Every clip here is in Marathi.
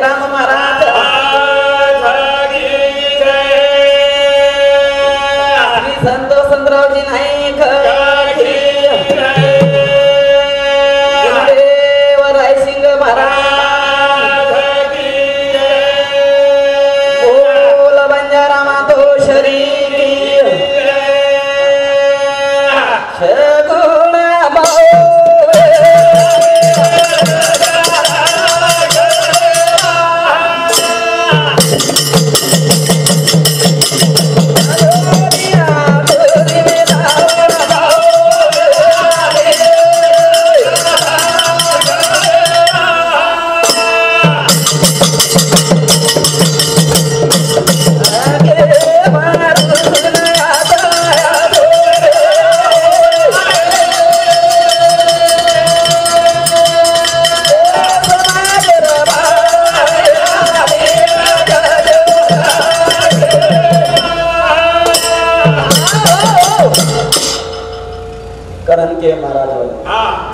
राम महाराज श्री संत वसंतरावजी नाईक देव रायसिंग महाराज बोल बंजारा मातो शरीर शगुण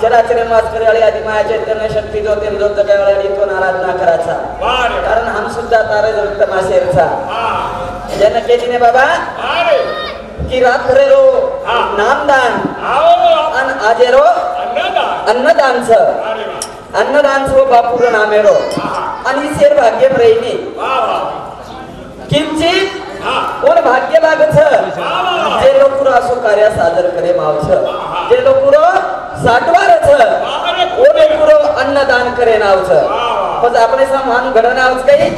चराचर मास्कर आदि माया चैतन्य शक्ती जो तेम जो जगावळी तो नाराज ना करायचा कारण हम सुद्धा तारे जगत माशेरचा जन केजीने बाबा की रात्र रो नामदान अन आजेरो अन्नदानच अन्नदानच वो बापूर नामेरो आणि शेर भाग्य प्रेमी किंचित कोण भाग्य लागच जे लोकुर असो कार्य सादर करे मावछ जे लोकुर साठवारच ओ लोकुर अन्नदान करे नावच पण आपले समान घडनावच काही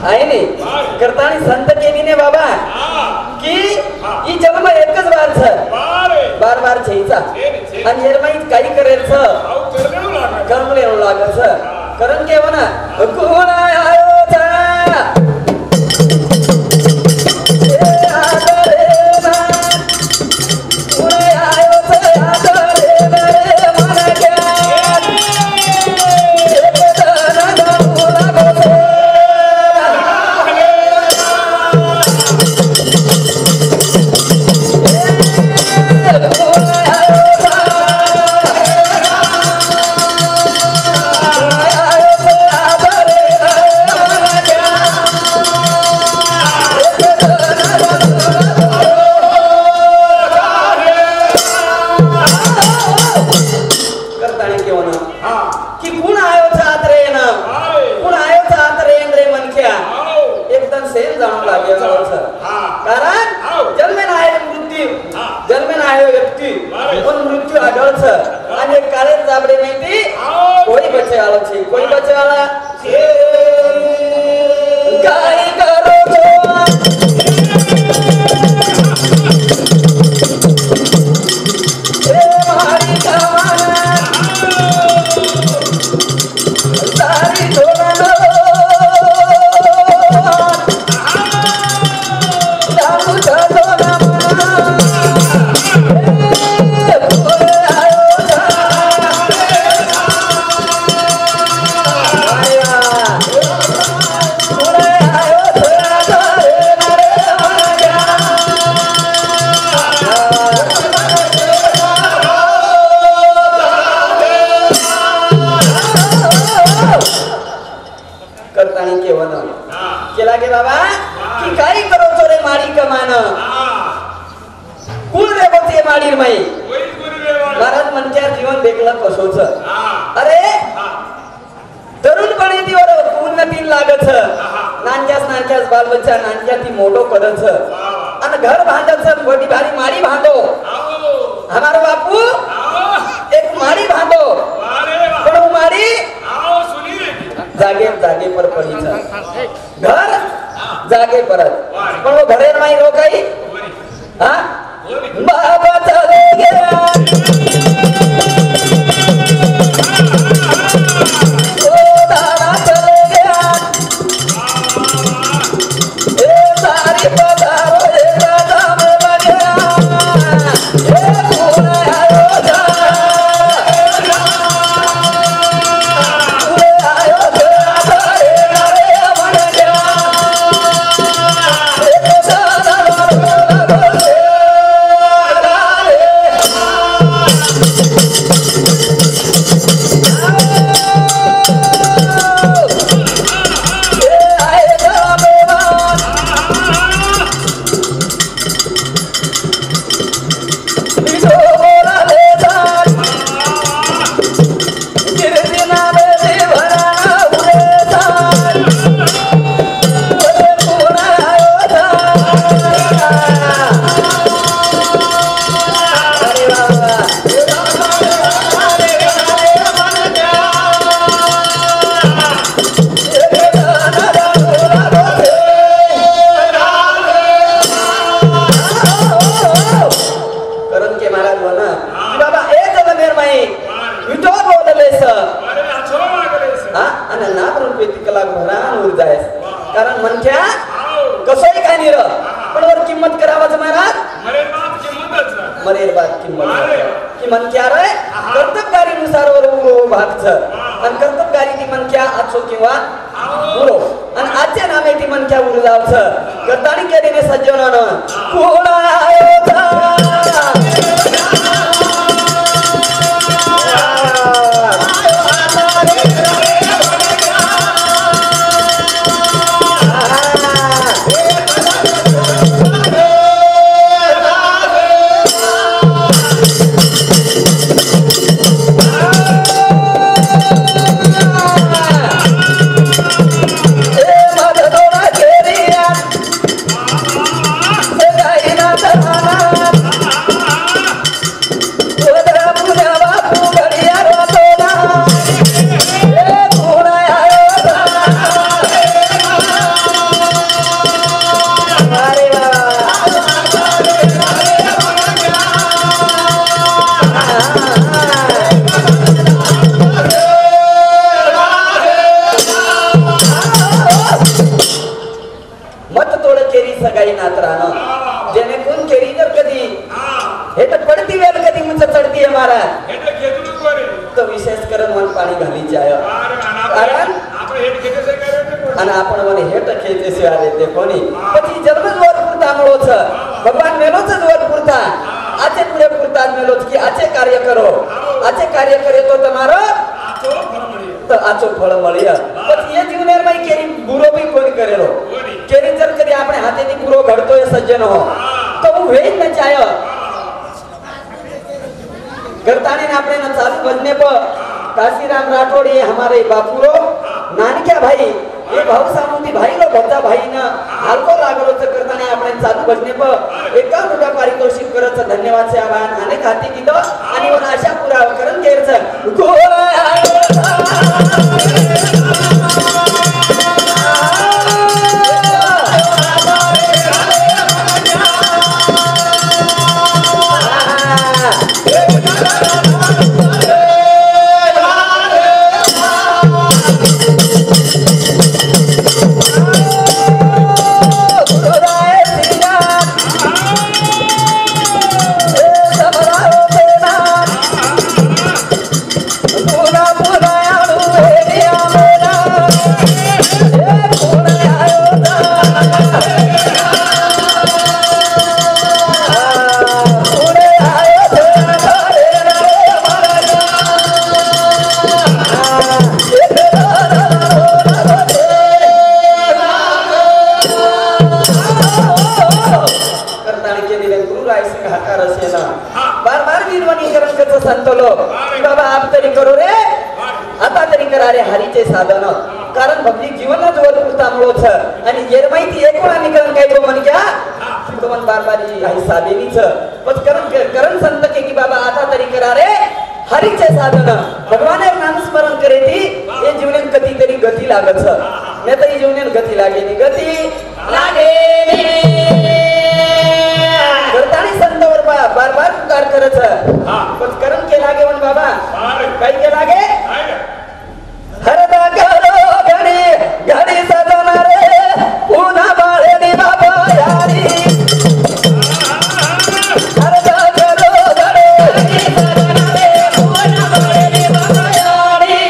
आहे नी करतानी संत केलीने बाबा की ही जन्म एकच बार छ बार बार छईचा आणि हेरमाई काही करेल छ कर्मले लागच कारण के वना कोण आयो था कारण मनक्या कसोही काय निर पण वर किंमत करावाच महाराज मरेर बात किंमत की मनक्या रे कर्तबगारीनुसार वर उरो भागच आणि कर्तबगारी ती मनक्या आचो किंवा उरो आणि आजच्या नामे ती मनक्या उरो जावच कर्तानी केलेले सज्जनानं कोण भगवान मेलोच वर पुरता आचे पुरे पुरता मेलोच की आचे कार्य करो आचे कार्य करे तो तुम्हारो तो आचो फळ मळिय पण ये जीवनेर मै केरी बुरो भी कोण करेलो केरी जर कधी आपण हातेनी बुरो घडतोय सज्जन हो तो वेद न चाय करताने आपने न चालू भजने पर काशीराम राठौड़ ये हमारे बापूरो नानक्या भाई ये भाऊ सामुंती भाई रो भक्ता भाई न हलको लागलो च करताने आपने चालू भजने पर एका मोठा पारितोषिक करत धन्यवाद से आभार अनेक हाती दिलो आणि वन आशा पुरा करून केरच साधन कारण भक्ती जीवनात वर पुरतामुळोच आणि येर माहिती एकूण निकरण काय तो म्हण घ्या तो मन बारबारी आहे साधेनीच पण करण संत के की बाबा आता तरी करा रे हरीचे साधन भगवाने नाम स्मरण करे ती ये जीवनेन कधी तरी गती लागच ने तरी जीवनेन गती लागेनी गती लागेनी करतानी संतवर बार बार पुकार करच पण करण के लागे मन बाबा काय के लागे हरदा करो घडी घडी सजना रे पुन्हा बाळेनी बाबा यारी हरदा करो घडी सजना रे पुन्हा बाळेनी बाबा यारी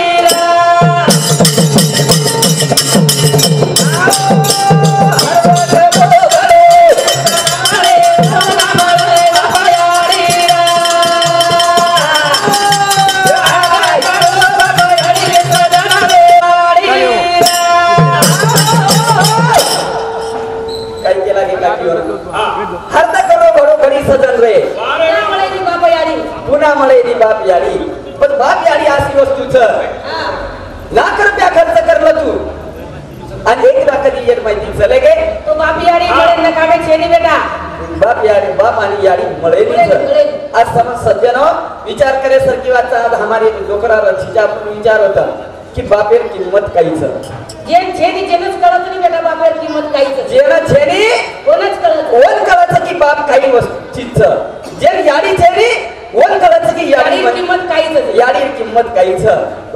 हरदा करो घडो घडी सजन रे बाप यारी पुन्हा मळेली बाप यारी पण बाप यारी अशी वस्तूच लाख रुपया खर्च करलं तू आणि एकदा कधी येत माहिती चले गे तो बाप यारी मळे न काढे छेनी बेटा बाप यारी बाप आणि यारी मळेली आज समज सज्जन विचार करे सर की वाचा हमारे लोकरा रचिजा विचार होता की बापेर किंमत काहीच जेन छेनी जेनच कळत नाही बेटा बापेर किंमत काहीच जेन छेनी कोणच कळत कोण कळत की बाप काही वस्तू चीज जेन याडी छेनी वन कळत की याडी किंमत काहीच याडी किंमत काहीच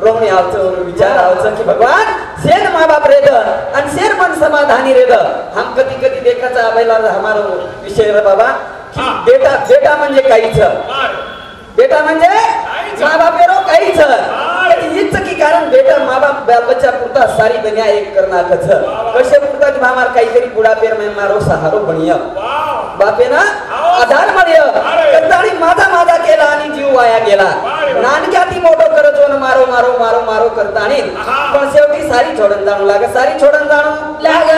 रोमणी आवचं विचार आवचं की भगवान शेर माँ बाप रेद आणि शेर मन समाधानी रेद हम कधी कधी देखाचा आबायला हमारो विषय रे बाबा बेटा बेटा म्हणजे काहीच बेटा म्हणजे माँ बाप रो काहीच हीच की कारण बेटा माँ बाप बच्चा पुरता सारी दुनिया एक करना कछ कसे पुरता की हमार काहीतरी बुढापेर में मारो सहारो बनिय बापे ना आधार मळ्य कताळी माझा माझा केला आणि जीव वाया गेला नानक्याती मोठो करत वन मारो मारो मारो मारो करतानी पण शेवटी सारी छोडून जाणू लाग सारी छोडून जाणू लाग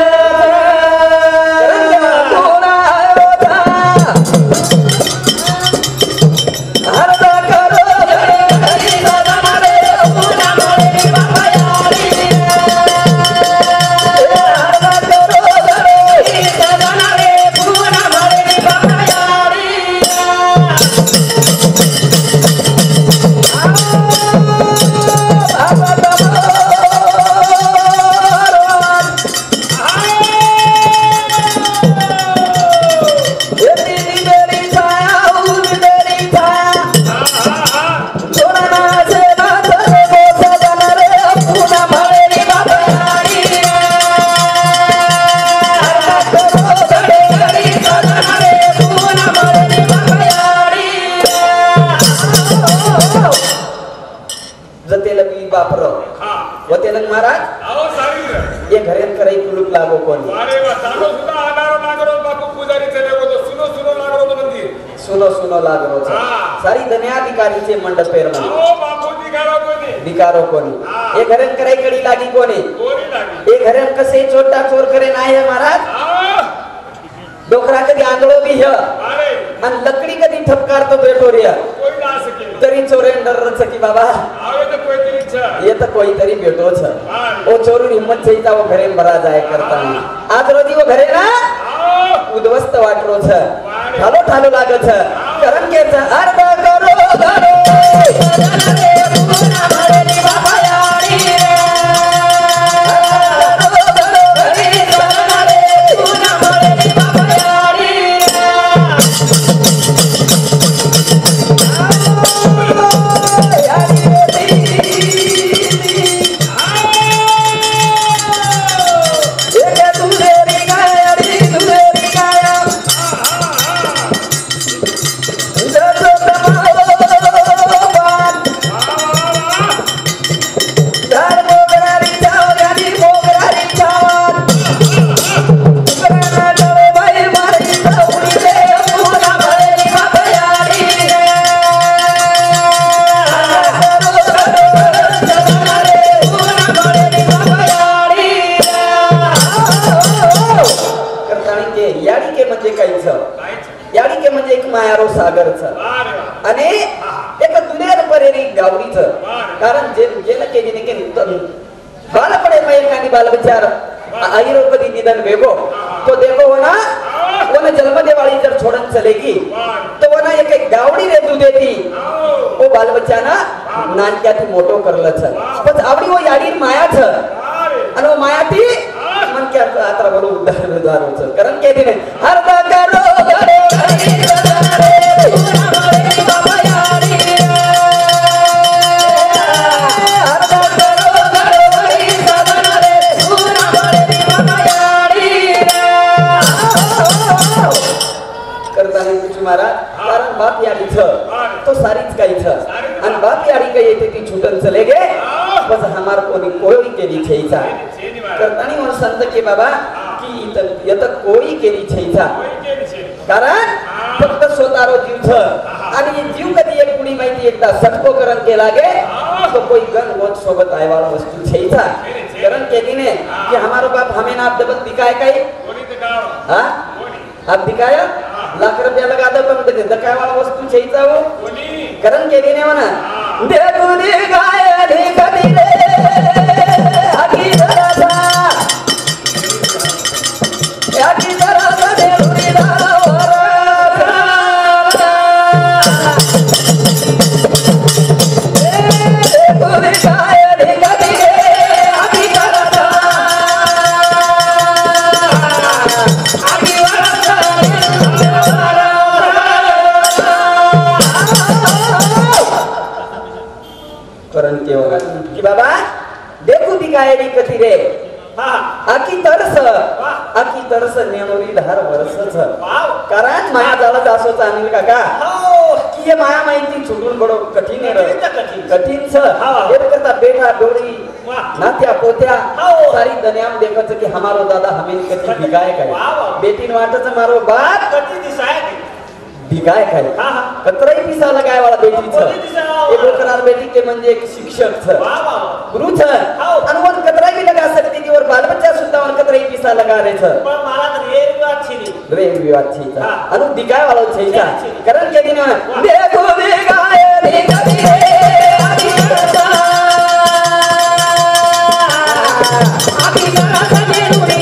महाराज ये घरेन कराई कुलूप लागो कोणी अरे वा चालो सुद्धा आनारो नागरो बापू पुजारी चले होतो सुनो सुनो नागरो तो मंदिर सुनो सुनो लागरो सारी धन्याधिकारी चे मंडप पेर मध्ये ओ बापू दिकारो कोणी ये घरेन कराई कडी लागी कोणी लागी ये घरेन कसे छोटा चोर करे नाही है महाराज डोकरा कधी आंधळो बी ह आणि लकडी कधी ठपकार तो बेटो रे कोई ना सके तरी चोरे डरच की बाबा आवे तो कोई तरी छ ये तो कोई तरी बेटो छ ओ चोरी हिम्मत सहिता वो घरे भरा जाए करता आज रोजी वो घरे ना उद्वस्त वाटरो छ ठालो ठालो लाग छ करन के छ अर्ध करो धरो रे पूरा भरेली बाबा यारी सागर आणि एक दुनेर परेरी गावडीच कारण जे जेन केजीने के बालपणे मैकानी बालविचार आयुर्वेदी निधन वेगो तो देखो होना वना जन्म देवाली जर छोड़न चलेगी तो वना एक गावडी रे दूध देती ओ बाल बच्चा ना नानक्याती मोटो करल छ पण आवडी वो याडी माया छ आणि वो माया ती मन क्या आत्रा बरो उद्धार उद्धार छ कारण के दिने हर दा करो कारण बाप याडी छ तो सारीच काही छ आणि बाप याडी काही येते ती छुटन चले गे बस हमार कोणी कोई केली छईचा करतानी मन संत के बाबा की यत कोई केली छईचा कारण फक्त स्वतारो जीव छ आणि जीव कधी एक कुणी माहिती एकदा सटको करण के लागे तो कोई गन वोट सोबत आयवाळ वस्तू छईचा कारण के दिने कि हमारो बाप हमें ना दबत दिखाए काही हां आप दिखाया लाख रुपया लगा दो पण ते दकाय वाला वस्तू छईचा हो कारण के दिने म्हणा देखू दिखाय देखती रे आगी जरासा आगी जरासा देउरी दावर देखू दिखाय देखती रे आगी जरासा आगी वाला गायरी कधी रे हा आकी तरस नेणोरी धार वरसच वाव कारण माया झालं जासो चांगली काका हो की हे माया माहिती छुटून बडो कठीण आहे कठीण छ हा. एक करता बेटा डोरी वाह. नात्या पोत्या हो. सारी दुनिया में देखत कि हमारो दादा हमें कति भिगाए वाह, वाह. काय बेटीन वाटच मारो बाप कधी दिसाय भिगाए काय हा हा कतराई पिसा लगाय वाला बेटी छ कोणी दिसावा? एक ओकरार बेटी के म्हणजे एक शिक्षक छ वा वा गुरु छ हो. आणि वन कतराई भी लगा सकती थी और बाल बच्चा सुद्धा वन कतराई पिसा लगा रहे छ पण मला तर हे विवाद छिनी रे विवाद छी हा. अनु दिगाय वाला छै छी, छी. कारण के दिन वाह. देखो दिगाए दिगाए आदि करता आदि करता नेरुरी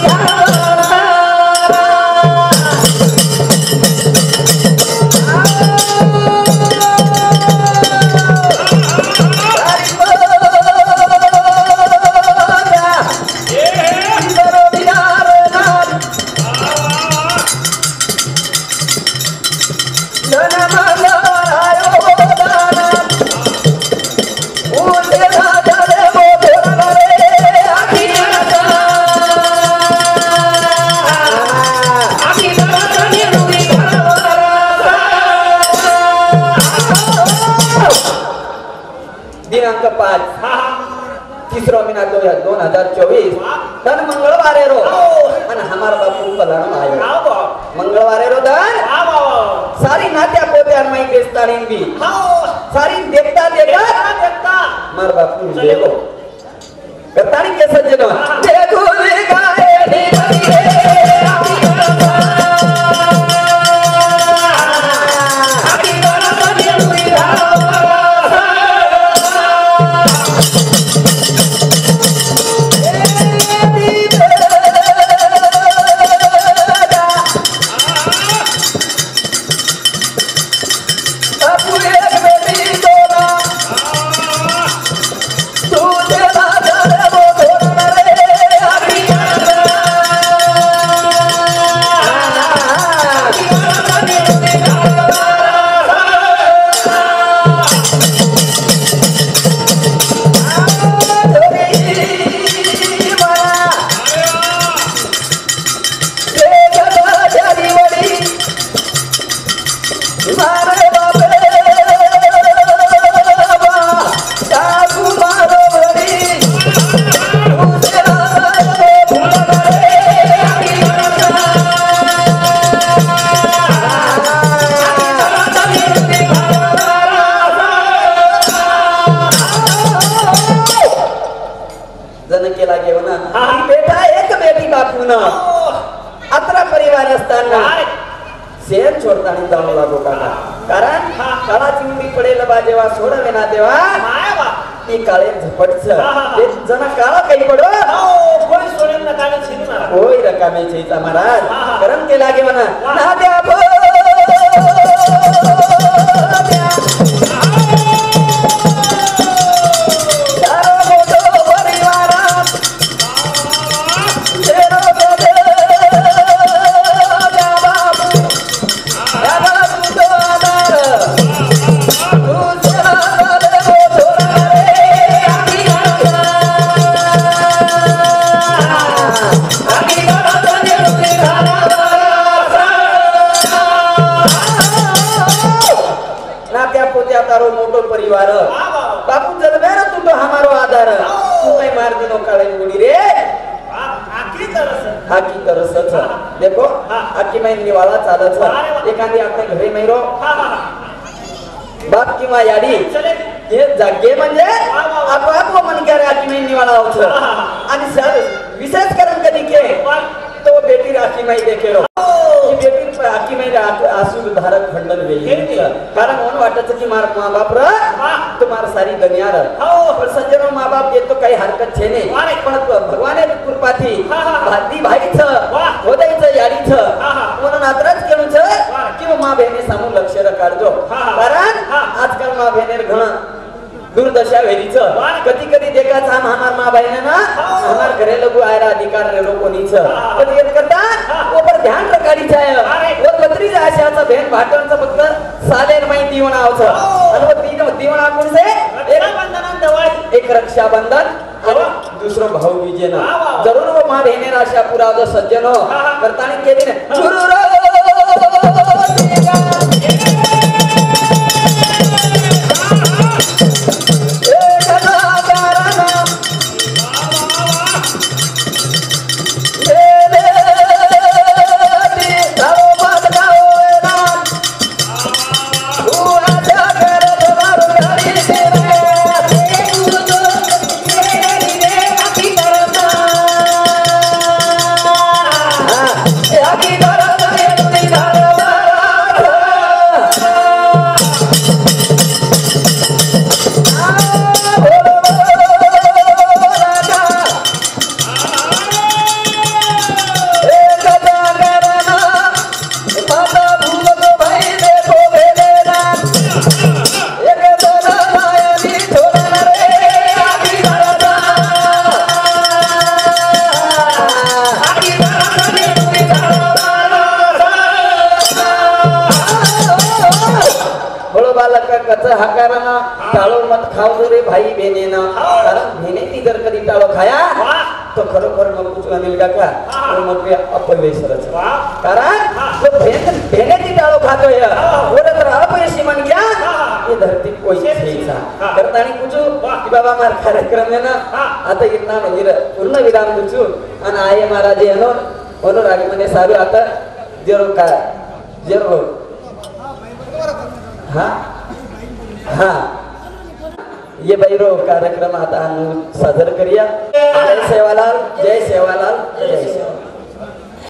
दिनांक 5 हा हा 3 महीना 2024 धन मंगळवार रो आणि हमार बापू पलानो आयो हा वा मंगळवार रो धन हा वा सारी नात्या पोत्या माई बेस्ताणी भी हा सारी देखता देखता देखता मार बापू देखो करतानी के सज्जनो देखो रे गाए रे जन केला घेऊन बेटा एक बेटी बापून अत्रा परिवार असताना शेर छोडताना जाणू लागो काका कारण काळाची उडी पडेल बा जेव्हा सोडवे ना तेव्हा माया वा ती काळे झपटच हा, हा. ते जण काळा काही पडो हो कोणी सोडेल ना काय छिनी मारा होय रकामे चैता महाराज हा, हा. करम केला घेऊन वा. ना द्या भो द्या. सारो मोठो परिवारात शेरो गदे द्या बापू. द्या बापू तो आधार. तू जरा गदे मोठो रे. आम्ही करता. आम्ही करता नेरुरी नात्या पोत्या तारो मोठो परिवार बापू जलवेर तुटो हमारो आधार तू काय मार दिनो काळे उडी रे आखी तरस आकी तरसच देखो आकी मै निवाळा चालच एखादी आपल्या घरी मैरो हा हा बाप किंवा याडी चले हे जागे म्हणजे आपोआप मन करे आकी मै निवाळा होत आणि सर विशेष करून कधी के तो बेटी राखी माई देखे रो की बेटी आखी माई आसू धारक खंडन वेली कारण मन वाटत की मार माँ बाप र तुम्हार सारी दुनिया र पर सज्जनो माँ बाप ये तो काही हरकत छे ने पण भगवाने कृपा थी भाती भाई छ होदई छ याडी छ म्हणून आदरच केलु छ की माँ बहिणी सामू लक्ष र काढजो कारण आजकाल माँ बहिणीर घण दुर्दशा वेरीच कधी कधी देखा था हमार माँ बहन ना हमार घरे लोग आयरा अधिकार रे लोग नीच पण ये करता ऊपर ध्यान रखाडी छाय और बत्री आशाचा बहन भाटणचा फक्त सालेर माहिती होणा आवच आणि तीन दिवणा कोण से रक्षाबंधन दिवाळी एक रक्षाबंधन आणि दुसरो भाऊ बीजे ना जरूर वो मां बहने राशा पूरा दो सज्जनो करतानी के दिन गुरु रो हकाराना टाळो मत खाऊ रे भाई बहने ना कारण मैंने ती जर कधी टाळो खाया तो खरोखर मग कुछ अनिल काका तो मग पे अपयशरच कारण तो बहने ती टाळो खातोय ओरे तर अपयशी मन गया ये धरती कोई छेचा करतानी कुछ की बाबा मार कार्यक्रम है ना आता इतना मंदिर पूर्ण विराम दुचू आणि आये महाराज येनो ओनो रागी मने सारू आता जरूर का जरूर हां हाँ ये बैरो कार्यक्रम आता सादर करिया जय सेवालाल जय सेवालाल जय